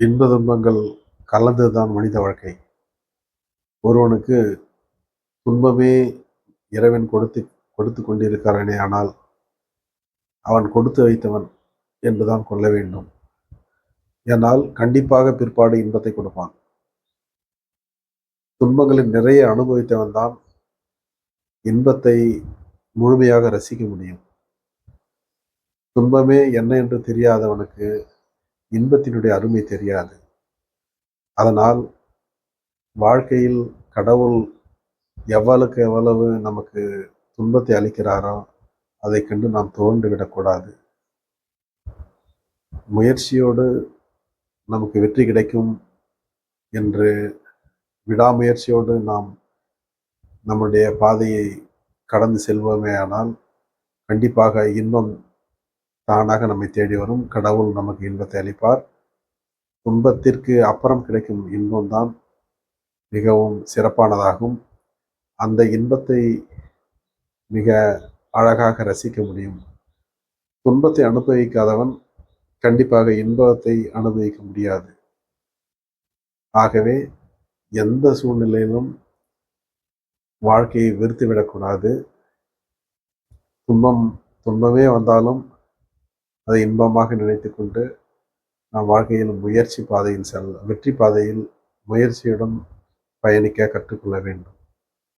இன்ப துன்பங்கள் கலந்ததுதான் மனித வாழ்க்கை. ஒருவனுக்கு துன்பமே இறைவன் கொடுத்து கொண்டிருக்கிறானே, ஆனால் அவன் கொடுத்து வைத்தவன் என்றுதான் கொள்ள வேண்டும். ஏனால் கண்டிப்பாக பிற்பாடு இன்பத்தை கொடுப்பான். துன்பங்களில் நிறைய அனுபவித்தவன் தான் இன்பத்தை முழுமையாக ரசிக்க முடியும். துன்பமே என்ன என்று தெரியாதவனுக்கு இன்பத்தினுடைய அருமை தெரியாது. அதனால் வாழ்க்கையில் கடவுள் எவ்வளவுக்கு எவ்வளவு நமக்கு துன்பத்தை அளிக்கிறாரோ அதை கண்டு நாம் துவண்டு விடக்கூடாது. முயற்சியோடு நமக்கு வெற்றி கிடைக்கும் என்று விடாமுயற்சியோடு நாம் நம்முடைய பாதையை கடந்து செல்வோமேயானால் கண்டிப்பாக இன்பம் தானாக நம்மை தேடி வரும். கடவுள் நமக்கு இன்பத்தை அளிப்பார். துன்பத்திற்கு அப்புறம் கிடைக்கும் இன்பம்தான் மிகவும் சிறப்பானதாகும். அந்த இன்பத்தை மிக அழகாக ரசிக்க முடியும். துன்பத்தை அனுபவிக்காதவன் கண்டிப்பாக இன்பத்தை அனுபவிக்க முடியாது. ஆகவே எந்த சூழ்நிலையிலும் வாழ்க்கையை வெறுத்துவிடக்கூடாது. துன்பமே வந்தாலும் அதை இன்பமாக நினைத்து கொண்டு நாம் வாழ்க்கையில் வெற்றி பாதையில் முயற்சியுடன் பயணிக்க கற்றுக்கொள்ள வேண்டும்.